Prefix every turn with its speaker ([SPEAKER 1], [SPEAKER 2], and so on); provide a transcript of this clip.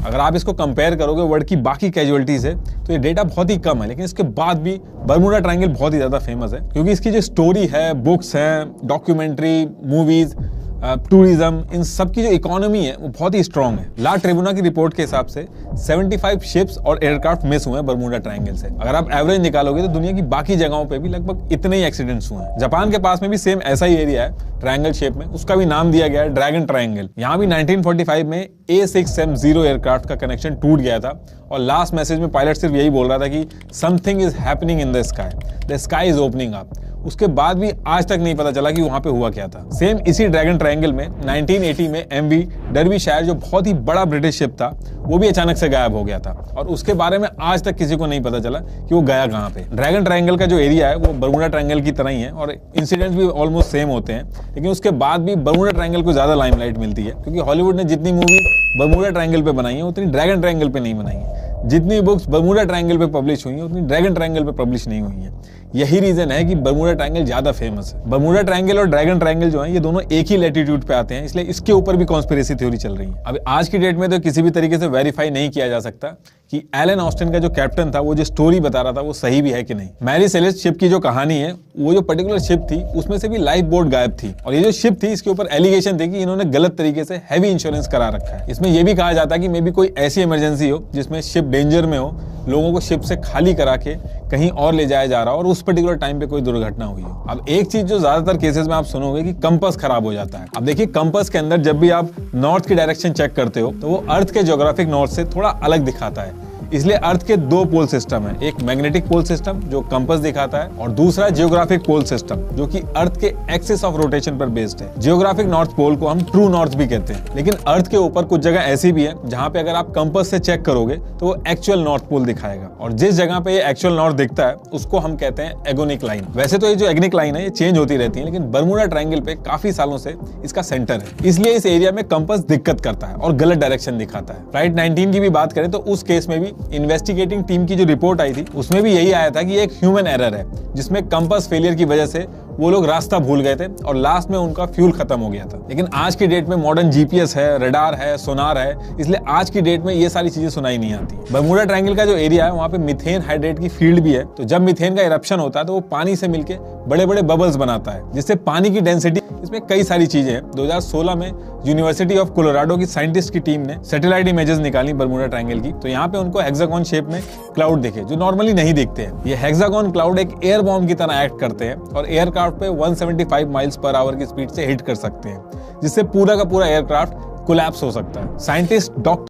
[SPEAKER 1] अगर आप इसको कंपेयर करोगे वर्ल्ड की बाकी कैजुअलिटी से तो ये डेटा बहुत ही कम है, लेकिन इसके बाद भी बरमूडा ट्रायंगल बहुत ही ज्यादा फेमस है क्योंकि इसकी जो स्टोरी है, बुक्स हैं, डॉक्यूमेंट्री, मूवीज, टूरिज्म, इन सब की जो इकोनॉमी है वो बहुत ही स्ट्रांग है। ला ट्रिब्यूना की रिपोर्ट के हिसाब से 75 शिप्स और एयरक्राफ्ट मिस हुए हैं बरमूडा ट्रायंगल से। अगर आप एवरेज निकालोगे तो दुनिया की बाकी जगहों पे भी लगभग इतने ही एक्सीडेंट्स हुए हैं। जापान के पास में भी सेम ऐसा ही एरिया है ट्रायंगल शेप में, उसका भी नाम दिया गया है ड्रैगन ट्रायंगल। यहाँ भी 1945 में A6M0 एयरक्राफ्ट का कनेक्शन टूट गया था और लास्ट मैसेज में पायलट सिर्फ यही बोल रहा था कि something is happening in the sky is opening up. उसके बाद भी आज तक नहीं पता चला कि वहां पे हुआ क्या था। सेम इसी ड्रैगन ट्रायंगल में 1980 में MV डर्बीशायर जो बहुत ही बड़ा ब्रिटिश शिप था वो भी अचानक से गायब हो गया था और उसके बारे में आज तक किसी को नहीं पता चला कि वो गया कहाँ पे। ड्रैगन ट्रायंगल का जो एरिया है वो बरमूडा ट्रायंगल की तरह ही है और इंसिडेंट्स भी ऑलमोस्ट सेम होते हैं, लेकिन उसके बाद भी बरमूडा ट्रायंगल को ज्यादा लाइमलाइट मिलती है क्योंकि हॉलीवुड ने जितनी मूवी बरमूडा ट्रायंगल पे बनाई है उतनी ड्रैगन ट्रायंगल पे नहीं बनाई है। जितनी बुक्स बरमूडा ट्रायंगल पे पब्लिश हुई हैं उतनी ड्रैगन ट्रायंगल पे पब्लिश नहीं हुई हैं। यही रीजन है कि बरमूडा ट्रायंगल ज्यादा फेमस है। बरमूडा ट्रायंगल और ड्रैगन ट्रायंगल जो है ये दोनों एक ही लैटिट्यूड पे आते हैं, इसलिए इसके ऊपर भी कॉन्स्पिरेसी थ्योरी चल रही है। अब आज की डेट में तो किसी भी तरीके से वेरीफाई नहीं किया जा सकता कि एलन ऑस्टिन का जो कैप्टन था वो जो स्टोरी बता रहा था वो सही भी है कि नहीं। मैरी सेलेस्ट शिप की जो कहानी है वो जो पर्टिकुलर शिप थी उसमें से भी लाइफ बोट गायब थी और ये जो शिप थी इसके ऊपर एलिगेशन थे कि इन्होंने गलत तरीके से हैवी इंश्योरेंस करा रखा है। इसमें यह भी कहा जाता है कि मे बी कोई ऐसी इमरजेंसी हो जिसमें शिप डेंजर में हो, लोगों को शिप से खाली करा के कहीं और ले जाया जा रहा हो और उस पर्टिकुलर टाइम पे कोई दुर्घटना हुई हो। अब एक चीज जो ज्यादातर केसेस में आप सुनोगे कि कंपास खराब हो जाता है। अब देखिए कंपास के अंदर जब भी आप नॉर्थ की डायरेक्शन चेक करते हो तो वो अर्थ के ज्योग्राफिक नॉर्थ से थोड़ा अलग दिखाता है, इसलिए अर्थ के दो पोल सिस्टम है, एक मैग्नेटिक पोल सिस्टम जो कंपास दिखाता है और दूसरा जियोग्राफिक पोल सिस्टम जो कि अर्थ के एक्सिस ऑफ रोटेशन पर बेस्ड है। जियोग्राफिक नॉर्थ पोल को हम ट्रू नॉर्थ भी कहते हैं, लेकिन अर्थ के ऊपर कुछ जगह ऐसी भी है जहां पे अगर आप कंपास से चेक करोगे तो वो एक्चुअल नॉर्थ पोल दिखाएगा और जिस जगह पे ये एक्चुअल नॉर्थ दिखता है उसको हम कहते हैं एगोनिक लाइन। वैसे तो ये जो एगोनिक लाइन है ये चेंज होती रहती है, लेकिन बरमूडा ट्रायंगल पे काफी सालों से इसका सेंटर है, इसलिए इस एरिया में कंपास दिक्कत करता है और गलत डायरेक्शन दिखाता है। फ्लाइट 19 की भी बात करें तो उस केस में भी इन्वेस्टिगेटिंग टीम की जो रिपोर्ट आई थी उसमें भी यही आया था कि एक ह्यूमन एरर है जिसमें कंपास फेलियर की वजह से वो लोग रास्ता भूल गए थे और लास्ट में उनका फ्यूल खत्म हो गया था। लेकिन आज की डेट में मॉडर्न जीपीएस है, रडार है, सोनार है, इसलिए आज की डेट में ये सारी चीजें सुनाई नहीं आती। बरमूडा ट्रायंगल का जो एरिया है वहाँ पे मीथेन हाइड्रेट की फील्ड भी है, तो जब मीथेन का इरप्शन होता है तो वो पानी से मिलके बड़े बड़े बबल्स बनाता है जिससे पानी की डेंसिटी, इसमें कई सारी चीजें हैं। 2016 में यूनिवर्सिटी ऑफ कोलोराडो की साइंटिस्ट की टीम ने सैटेलाइट इमेजेस निकाली बरमूडा ट्रायंगल की, तो यहाँ पे उनको हेक्सागोन शेप में क्लाउड दिखे जो नॉर्मली नहीं दिखते हैं। ये हेक्सागोन क्लाउड एक एयर बॉम्ब की तरह एक्ट करते हैं और एयरक्राफ्ट पे 175 माइल्स पर आवर की स्पीड से हिट कर सकते हैं जिससे पूरा का पूरा एयरक्राफ्ट कोलैप्स हो सकता है। Scientist doctor